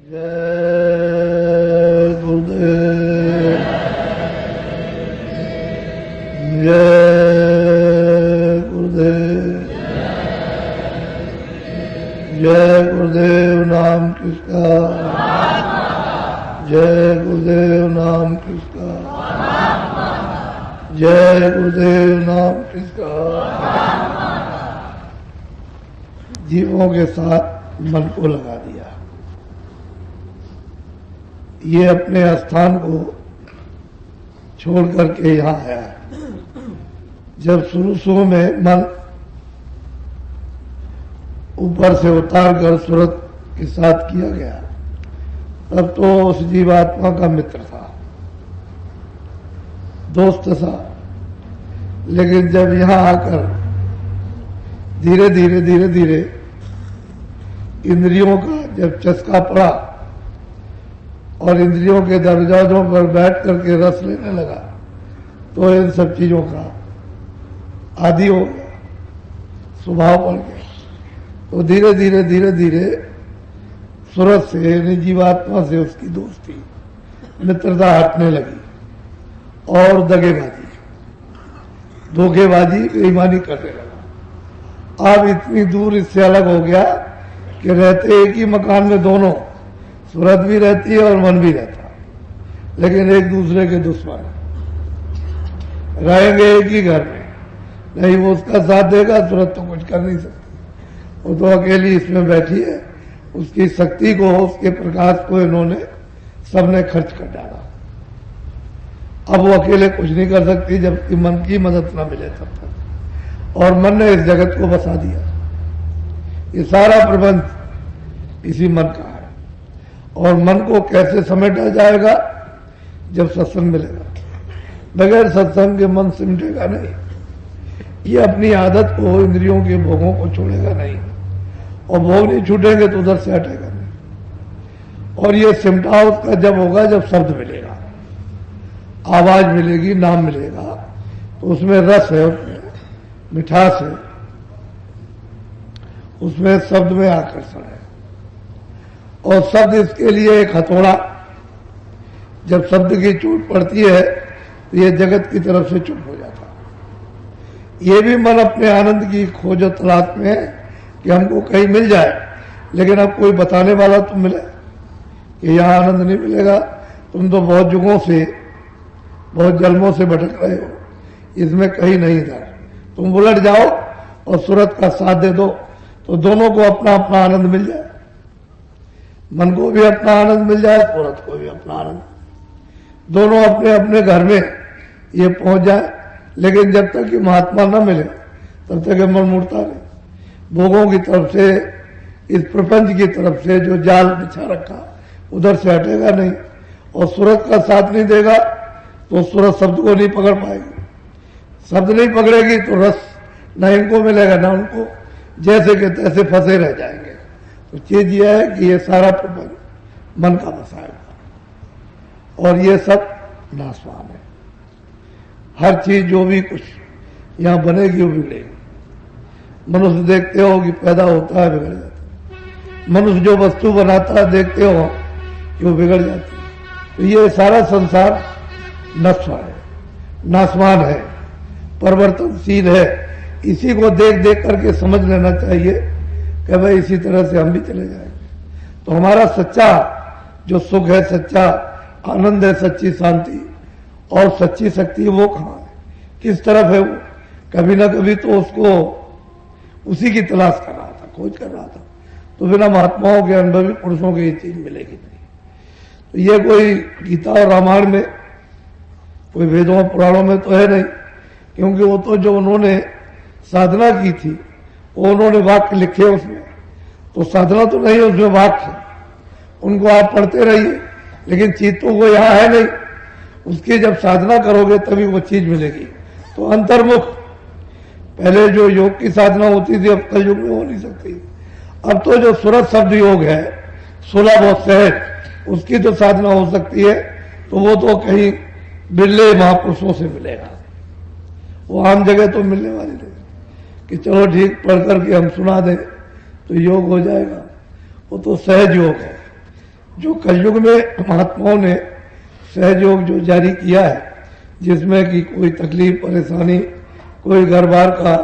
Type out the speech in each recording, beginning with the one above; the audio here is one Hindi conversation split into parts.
जय गुरुदेव, जय गुरुदेव, जय गुरुदेव नाम किसका, जय गुरुदेव नाम किसका, जय गुरुदेव नाम किसका। जीवों के साथ मन को लगा दिया, ये अपने स्थान को छोड़ करके यहाँ आया है। जब शुरू में मन ऊपर से उतार कर सूरत के साथ किया गया, तब तो उस जीवात्मा का मित्र था, दोस्त था। लेकिन जब यहाँ आकर धीरे धीरे धीरे धीरे इंद्रियों का जब चस्का पड़ा और इंद्रियों के दरवाजों पर बैठ करके रस लेने लगा, तो इन सब चीजों का आदी हो गया, स्वभाव पड़ गया। तो धीरे धीरे धीरे धीरे सूरत से यानी जीवात्मा से उसकी दोस्ती मित्रता हटने लगी और दगेबाजी, धोखेबाजी, बेईमानी करने लगा। अब इतनी दूर इससे अलग हो गया कि रहते एक ही मकान में दोनों, सूरत भी रहती है और मन भी रहता, लेकिन एक दूसरे के दुश्मन रहेंगे एक ही घर में। नहीं वो उसका साथ देगा, सूरत तो कुछ कर नहीं सकती, वो तो अकेली इसमें बैठी है। उसकी शक्ति को, उसके प्रकाश को इन्होंने सबने खर्च कर डाला। अब वो अकेले कुछ नहीं कर सकती जबकि मन की मदद न मिले तब तक। और मन ने इस जगत को बसा दिया। ये सारा प्रबंध इसी मन का है। और मन को कैसे समेटा जाएगा? जब सत्संग मिलेगा। बगैर सत्संग के मन सिमटेगा नहीं। ये अपनी आदत को, इंद्रियों के भोगों को छोड़ेगा नहीं, और भोग नहीं छूटेंगे तो उधर से हटेगा नहीं। और ये सिमटाव उसका जब होगा जब शब्द मिलेगा, आवाज मिलेगी, नाम मिलेगा, तो उसमें रस है, उसमें मिठास है, उसमें शब्द में आकर्षण है। और शब्द इसके लिए एक हथौड़ा, जब शब्द की चोट पड़ती है तो ये जगत की तरफ से चुप हो जाता है। ये भी मन अपने आनंद की खोज और तलाश में है कि हमको कहीं मिल जाए, लेकिन अब कोई बताने वाला तो मिले कि यहाँ आनंद नहीं मिलेगा, तुम तो बहुत युगों से, बहुत जन्मों से भटक रहे हो, इसमें कहीं नहीं था। तुम उलट जाओ और सूरत का साथ दे दो, तो दोनों को अपना अपना आनंद मिल जाए। मन को भी अपना आनंद मिल जाए, सूरत को भी अपना आनंद, दोनों अपने अपने घर में ये पहुंच जाए। लेकिन जब तक कि महात्मा न मिले तब तक ये मन मुड़ता नहीं। भोगों की तरफ से, इस प्रपंच की तरफ से जो जाल बिछा रखा, उधर से हटेगा नहीं। और सूरत का साथ नहीं देगा तो सूरत शब्द को नहीं पकड़ पाएगी। शब्द नहीं पकड़ेगी तो रस न इनको मिलेगा न उनको, जैसे के तैसे फंसे रह जाएंगे। तो चीज यह है कि ये सारा प्रपंच मन का बसाएगा, और ये सब नाशवान है। हर चीज जो भी कुछ यहाँ बनेगी वो बिगड़ेगी। मनुष्य देखते हो कि पैदा होता है, बिगड़ जाता है। मनुष्य जो वस्तु बनाता है देखते हो कि वो बिगड़ जाती है। तो ये सारा संसार नश्वर है, नाशवान है, परिवर्तनशील है। इसी को देख देख करके समझ लेना चाहिए कि भाई इसी तरह से हम भी चले जाएंगे। तो हमारा सच्चा जो सुख है, सच्चा आनंद है, सच्ची शांति और सच्ची शक्ति वो कहाँ है, किस तरफ है वो? कभी ना कभी तो उसको उसी की तलाश कर रहा था, खोज कर रहा था। तो बिना महात्माओं के, अनुभवी पुरुषों की ये चीज मिलेगी नहीं। तो ये कोई गीता और रामायण में, कोई वेदों और पुराणों में तो है नहीं, क्योंकि वो तो जो उन्होंने साधना की थी वो उन्होंने वाक्य लिखे उसमें। तो साधना तो नहीं है उसमें, वाक्य उनको आप पढ़ते रहिए, लेकिन चीज तो वो यहाँ है नहीं। उसकी जब साधना करोगे तभी वो चीज मिलेगी। तो अंतर्मुख, पहले जो योग की साधना होती थी अब कल युग में हो नहीं सकती। अब तो जो सूरत शब्द योग है, सुलभ और सहज, उसकी तो साधना हो सकती है। तो वो तो कहीं बिरले महापुरुषों से मिलेगा, वो आम जगह तो मिलने वाली नहीं कि चलो ठीक पढ़ करके हम सुना दें तो योग हो जाएगा। वो तो सहज योग है, जो कलयुग में महात्माओं ने सहयोग जो जारी किया है, जिसमें कि कोई तकलीफ परेशानी, कोई घर बार का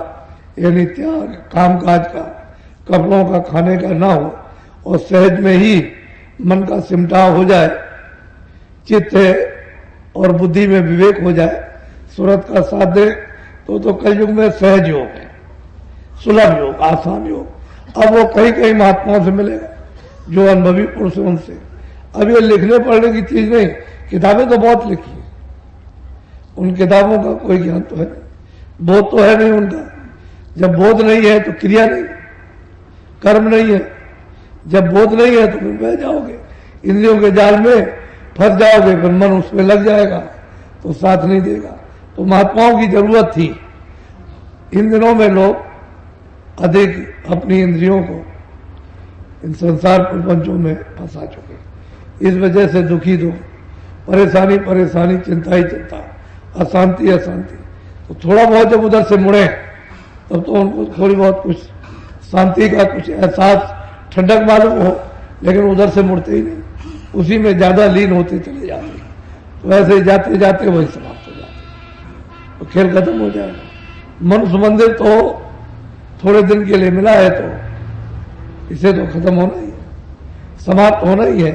यानी त्याग, कामकाज का, कपड़ों का, खाने का ना हो और सहज में ही मन का सिमटाव हो जाए, चित्त और बुद्धि में विवेक हो जाए, सूरत का साथ दे, तो कलयुग में सहज योग है, सुलभ योग, आसान योग। अब वो कहीं कहीं महात्माओं से मिलेगा जो अनुभवी पुरुष है उनसे। अब ये लिखने पढ़ने की चीज नहीं, किताबें तो बहुत लिखी है, उन किताबों का कोई ज्ञान तो है नहीं, बोध तो है नहीं उनका। जब बोध नहीं है तो क्रिया नहीं, कर्म नहीं है। जब बोध नहीं है तो फिर बह जाओगे, इंद्रियों के जाल में फंस जाओगे, फिर मन उसमें लग जाएगा तो साथ नहीं देगा। तो महात्माओं की जरूरत थी। इन दिनों में लोग अधिक अपनी इंद्रियों को इन संसार प्रपंचों में फंसा चुके, इस वजह से दुखी दुख, परेशानी परेशानी, चिंता ही चिंता, अशांति अशांति। तो थोड़ा बहुत जब उधर से मुड़े तब तो उनको थोड़ी बहुत कुछ शांति का कुछ एहसास, ठंडक मालूम हो, लेकिन उधर से मुड़ते ही नहीं, उसी में ज्यादा लीन होते चले जाते। तो ऐसे ही जाते जाते वही समाप्त हो जाते, तो खेल खत्म हो जाएगा। मनुष्य मंदिर तो थोड़े दिन के लिए मिला है, तो इसे तो खत्म होना ही है, समाप्त होना ही है।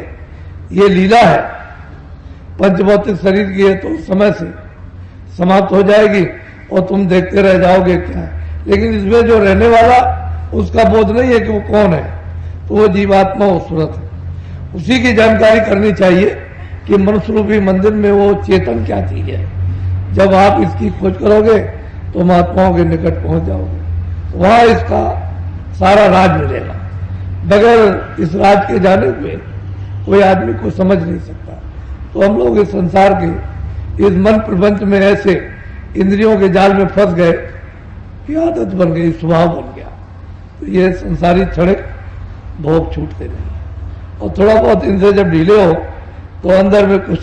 ये लीला है, पंचभौतिक शरीर की है तो समय से समाप्त हो जाएगी और तुम देखते रह जाओगे क्या है। लेकिन इसमें जो रहने वाला, उसका बोध नहीं है कि वो कौन है, तो वो जीवात्मा वो सूरत है। उसी की जानकारी करनी चाहिए कि मनुष्य रूपी मंदिर में वो चेतन क्या चीज है। जब आप इसकी खोज करोगे तो महात्माओं के निकट पहुंच जाओगे, वहां इसका सारा राज मिलेगा। बगैर इस राज के जाने पे कोई आदमी को समझ नहीं सकता। तो हम लोग इस संसार के इस मन प्रपंच में ऐसे इंद्रियों के जाल में फंस गए कि आदत बन गई, स्वभाव बन गया। तो ये संसारी क्षणिक भोग छूटते नहीं, और थोड़ा बहुत इनसे जब ढीले हो तो अंदर में कुछ,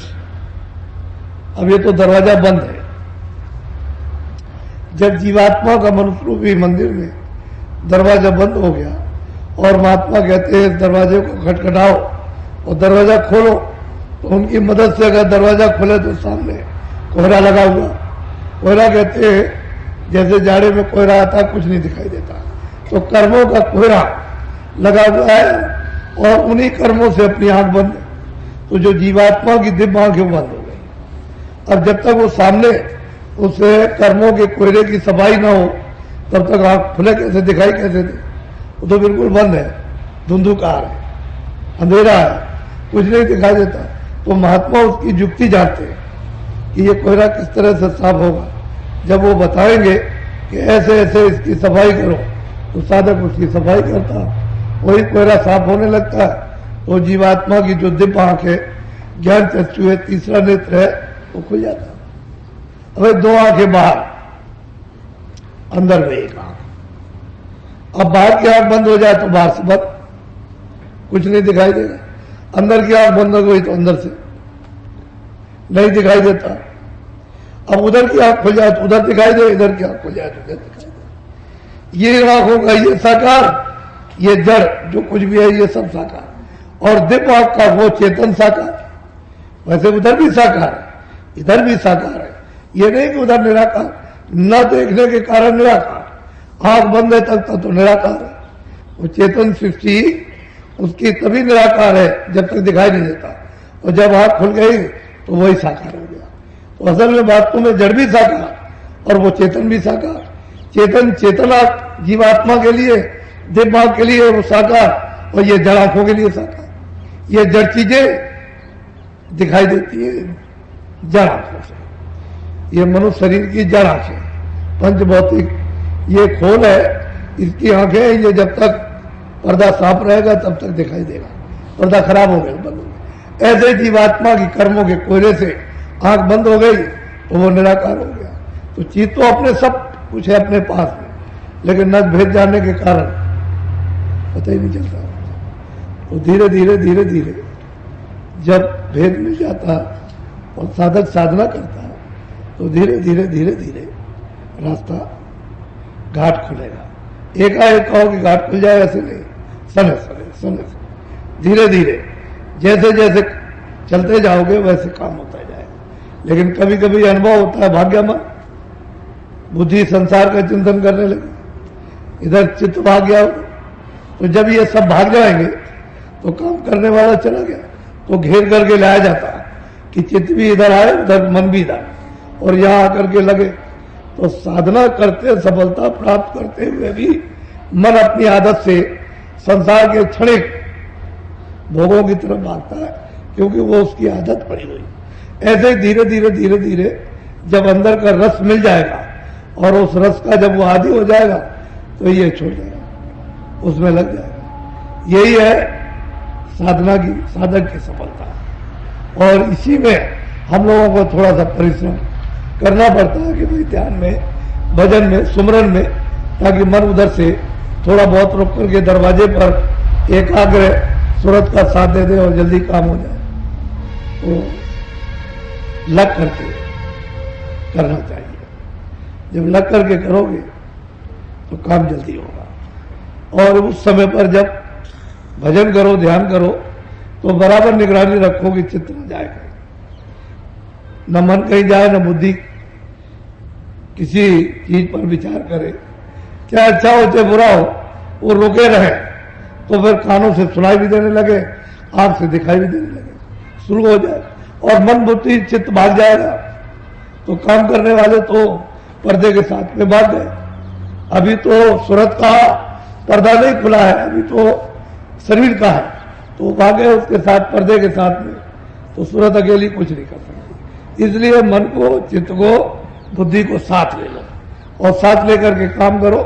अब ये तो दरवाजा बंद है। जब जीवात्मा का मनुष्य रूपी मंदिर में दरवाजा बंद हो गया और महात्मा कहते हैं इस दरवाजे को खटखटाओ और दरवाजा खोलो, तो उनकी मदद से अगर दरवाजा खोले तो सामने कोहरा लगा हुआ। कोहरा कहते हैं जैसे जाड़े में कोहरा आता, कुछ नहीं दिखाई देता, तो कर्मों का कोहरा लगा हुआ है और उन्हीं कर्मों से अपनी आंख बंद है। तो जो जीवात्मा की दिव्य आंखें बंद हो गई। अब जब तक वो सामने उसे कर्मों के कोहरे की सफाई ना हो तब तक आंख खुले कैसे, दिखाई कैसे दे? वो तो बिल्कुल बंद है, धुंधुकार है, अंधेरा है, कुछ नहीं दिखाई देता। तो महात्मा उसकी युक्ति जानते हैं कि ये कोहरा किस तरह से साफ होगा। जब वो बताएंगे कि ऐसे ऐसे इसकी सफाई करो, तो साधक उसकी सफाई करता, वही कोहरा साफ होने लगता है। तो जीवात्मा की जो दिव्य आंख है, ज्ञान चक्षु है, तीसरा नेत्र है, वो खुल जाता है। अब दो आंखें बाहर, अंदर में एक आंख। अब बाहर की आंख बंद हो जाए तो बाहर से बंद, कुछ नहीं दिखाई देगा। अंदर की आंख बंद हो गई तो अंदर से नहीं दिखाई देता। अब उधर की आंख खुल जाए तो उधर दिखाई दे, इधर की आंख खुल जाए तो इधर दिखाई दे। ये आंखों का ये साकार, ये जड़ जो कुछ भी है ये सब साकार, और दिव्य आंख का वो चेतन साकार। वैसे उधर भी साकार है, इधर भी साकार है। ये नहीं कि उधर निराकार, न देखने के कारण निराकार, आंख बंद है तक तो निराकार है। वो चेतन सृष्टि उसकी तभी निराकार है जब तक दिखाई नहीं देता, और जब आंख खुल गई तो वही साकार हो गया। तो असल में बातों में जड़ भी साकार और वो चेतन भी साकार। चेतन चेतना जीवात्मा के लिए, दिव्य आंख के लिए वो साकार, और ये जड़ आंखों के लिए साकार। ये जड़ चीजें दिखाई देती है जड़ आंखों से। ये मनुष्य शरीर की जड़ आंखें, पंचभौतिक ये खोल है, इसकी आंखें, ये जब तक पर्दा साफ रहेगा तब तक दिखाई देगा, पर्दा खराब हो गया, बंद हो गया। ऐसे जीवात्मा की कर्मों के कोयले से आंख बंद हो गई तो वो निराकार हो गया। तो चीज तो अपने सब कुछ है अपने पास में, लेकिन न भेद जाने के कारण पता ही नहीं चलता। तो धीरे धीरे धीरे धीरे जब भेद मिल जाता और साधक साधना करता तो धीरे धीरे धीरे धीरे रास्ता, घाट खुलेगा। एकाएक कहो कि घाट खुल जाए, ऐसे नहीं, समय समय समय धीरे धीरे जैसे जैसे चलते जाओगे वैसे काम होता जाएगा। लेकिन कभी कभी अनुभव होता है भाग्यमान, बुद्धि संसार का चिंतन करने लगी, इधर चित्त भाग गया, तो जब ये सब भाग जाएंगे तो काम करने वाला चला गया, तो घेर करके लाया जाता है कि चित्त भी इधर आए उधर मन भी इधर, और यहां आकर के लगे। तो साधना करते सफलता प्राप्त करते हुए भी मन अपनी आदत से संसार के क्षणिक भोगों की तरफ भागता है, क्योंकि वो उसकी आदत पड़ी हुई। ऐसे ही धीरे धीरे धीरे धीरे जब अंदर का रस मिल जाएगा और उस रस का जब वो आदी हो जाएगा तो ये छोड़ जाएगा, उसमें लग जाएगा। यही है साधना की, साधक की सफलता। और इसी में हम लोगों को थोड़ा सा परिश्रम करना पड़ता है कि भाई ध्यान में, भजन में, सुमरन में, ताकि मन उधर से थोड़ा बहुत रुक करके दरवाजे पर एकाग्र सूरत का साथ दे दे और जल्दी काम हो जाए। तो लग करके करना चाहिए। जब लग करके करोगे तो काम जल्दी होगा। और उस समय पर जब भजन करो, ध्यान करो, तो बराबर निगरानी रखो कि चित्त न जाए कहीं, न मन कहीं जाए, न बुद्धि किसी चीज पर विचार करे। क्या अच्छा हो चाहे बुरा हो, वो रुके रहे, तो फिर कानों से सुनाई भी देने लगे, आंख से दिखाई भी देने लगे, शुरू हो जाए और मन बुद्धि चित्त भाग जाएगा। तो काम करने वाले तो पर्दे के साथ में भाग गए। अभी तो सूरत का पर्दा नहीं खुला है, अभी तो शरीर का है, तो भागे उसके साथ, पर्दे के साथ में, तो सूरत अकेली कुछ नहीं कर सकती। इसलिए मन को, चित्त को, बुद्धि को साथ ले लो और साथ लेकर के काम करो,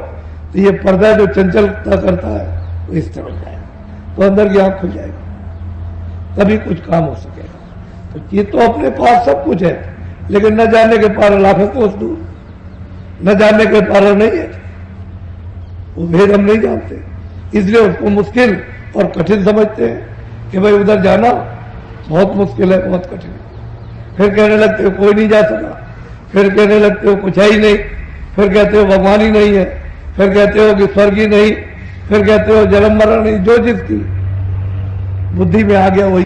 तो ये पर्दा जो चंचलता करता है वो इस तरह जाएगा, तो अंदर की आंख खुल जाएगी, तभी कुछ काम हो सकेगा। तो ये तो अपने पास सब कुछ है, लेकिन न जाने के पार लाखों कोस दूर, न जाने के पार नहीं है, वो भेद हम नहीं जानते, इसलिए उसको मुश्किल और कठिन समझते हैं कि भाई उधर जाना बहुत मुश्किल है, बहुत कठिन है। फिर कहने लगते हो कोई नहीं जा सका, फिर कहने लगते हो कुछ है ही नहीं, फिर कहते हो भगवान ही नहीं है, फिर कहते हो कि स्वर्ग ही नहीं, फिर कहते हो जन्म मरण नहीं। जो जिसकी बुद्धि में आ गया वही